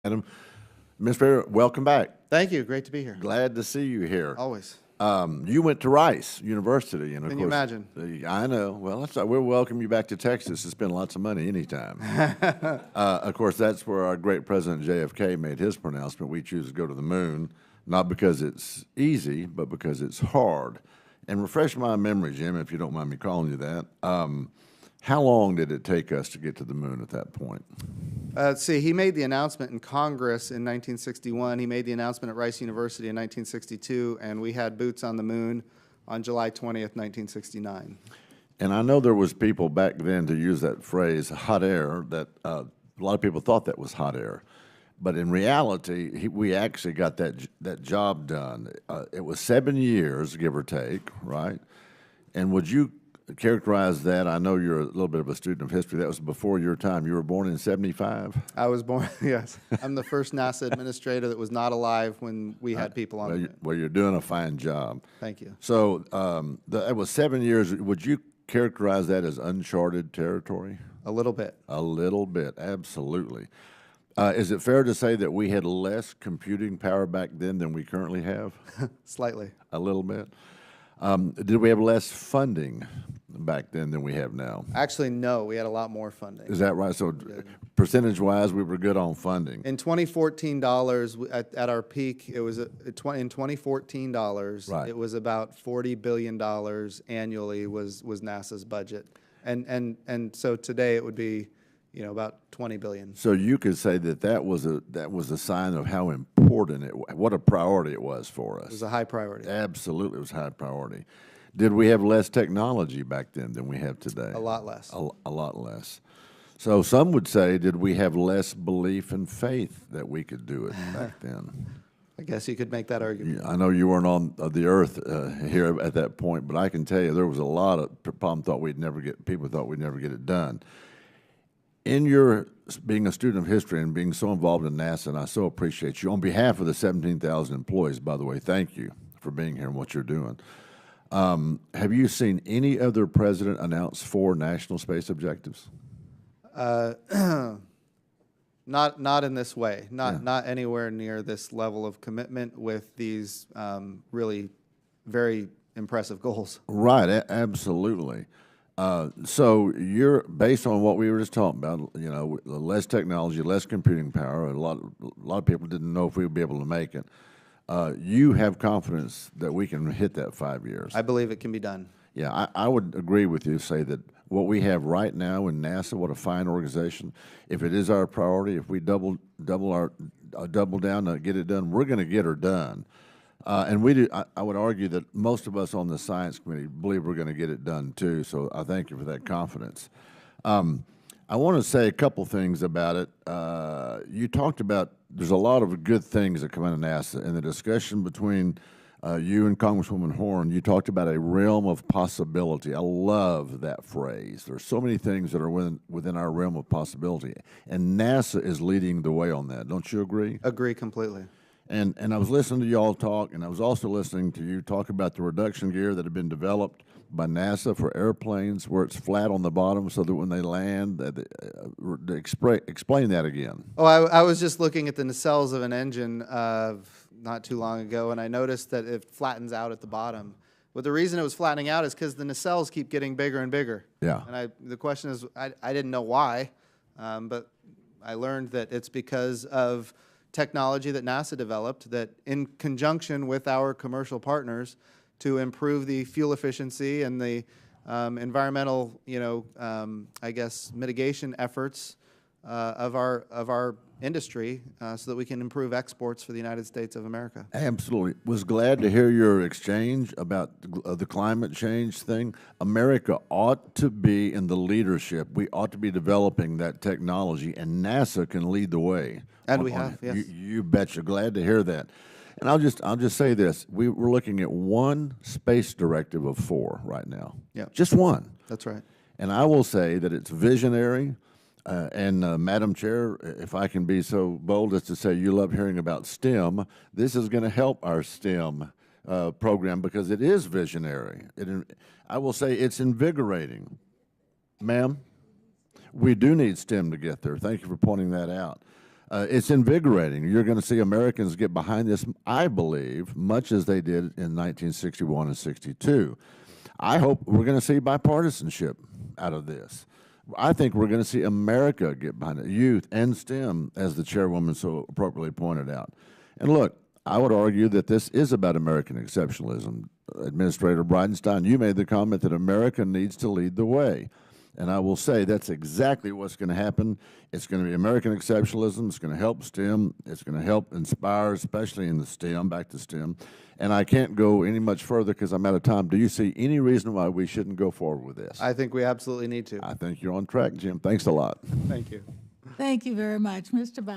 Adam, Ms. Fair, welcome back. Thank you. Great to be here. Glad to see you here. Always. You went to Rice University, and of Can course, you imagine? I know. Well, we'll welcome you back to Texas to spend lots of money anytime. Of course, that's where our great President JFK made his pronouncement. We choose to go to the moon, not because it's easy, but because it's hard. And refresh my memory, Jim, if you don't mind me calling you that. How long did it take us to get to the moon at that point? Let's see, he made the announcement in Congress in 1961. He made the announcement at Rice University in 1962, and we had boots on the moon on July 20th, 1969. And I know there was people back then to use that phrase, hot air, that a lot of people thought that was hot air. But in reality, we actually got that job done. It was 7 years, give or take, right? And would you characterize that? I know you're a little bit of a student of history. That was before your time. You were born in 75? I was born, yes. I'm the first NASA administrator that was not alive when we had people on the moon. Well, you're doing a fine job. Thank you. So that was 7 years. Would you characterize that as uncharted territory? A little bit. A little bit, absolutely. Is it fair to say that we had less computing power back then than we currently have? Slightly. A little bit. Did we have less funding back then than we have now? Actually, no. We had a lot more funding. Is that right? So percentage-wise, we were good on funding. In 2014 dollars, at our peak, it was in 2014 dollars. Right. It was about $40 billion annually was NASA's budget, and so today it would be, about 20 billion. So you could say that was a sign of how important what a priority it was for us. It was a high priority. Absolutely, it was high priority. Did we have less technology back then than we have today? A lot less. A lot less. So some would say, did we have less belief and faith that we could do it back then? I guess you could make that argument. I know you weren't on the earth here at that point, but I can tell you there was a lot of people thought we'd never get it done. In your being a student of history and being so involved in NASA, and I so appreciate you, on behalf of the 17,000 employees, by the way, thank you for being here and what you're doing. Have you seen any other president announce 4 national space objectives? Not in this way. Not anywhere near this level of commitment with these really very impressive goals. Right, absolutely. So you're based on what we were just talking about. Less technology, less computing power. A lot of people didn't know if we would be able to make it. You have confidence that we can hit that 5 years. I believe it can be done. Yeah, I would agree with you. Say that what we have right now in NASA, what a fine organization. If it is our priority, if we double down to get it done, we're going to get her done. And we do. I would argue that most of us on the science committee believe we're going to get it done too. So I thank you for that confidence. I want to say a couple things about it. You talked about there's a lot of good things that come out of NASA. In the discussion between you and Congresswoman Horn, you talked about a realm of possibility. I love that phrase. There's so many things that are within our realm of possibility, and NASA is leading the way on that. Don't you agree? Agree completely. And I was listening to you all talk, and I was also listening to you talk about the reduction gear that had been developed by NASA for airplanes where it's flat on the bottom so that when they land, explain that again. Oh, I was just looking at the nacelles of an engine not too long ago, and I noticed that it flattens out at the bottom. But the reason it was flattening out is because the nacelles keep getting bigger and bigger. Yeah. And the question is, I didn't know why, but I learned that it's because of technology that NASA developed that in conjunction with our commercial partners to improve the fuel efficiency and the environmental, I guess, mitigation efforts of our industry so that we can improve exports for the United States of America. Absolutely. Was glad to hear your exchange about the climate change thing. America ought to be in the leadership. We ought to be developing that technology, and NASA can lead the way. And we have, yes. You betcha. Glad to hear that. And I'll just say this: we're looking at one space directive of 4 right now. Yeah, just one. That's right. And I will say that it's visionary. And Madam Chair, if I can be so bold as to say you love hearing about STEM, this is going to help our STEM program because it is visionary. I will say it's invigorating. Ma'am, we do need STEM to get there. Thank you for pointing that out. It's invigorating. You're going to see Americans get behind this, I believe, much as they did in 1961 and 62. I hope we're going to see bipartisanship out of this. I think we're going to see America get behind it, youth and STEM, as the chairwoman so appropriately pointed out. And look, I would argue that this is about American exceptionalism. Administrator Bridenstine, you made the comment that America needs to lead the way. And I will say that's exactly what's going to happen. It's going to be American exceptionalism. It's going to help STEM. It's going to help inspire, especially in the STEM, back to STEM. And I can't go any much further because I'm out of time. Do you see any reason why we shouldn't go forward with this? I think we absolutely need to. I think you're on track, Jim. Thanks a lot. Thank you. Thank you very much, Mr. Bowers.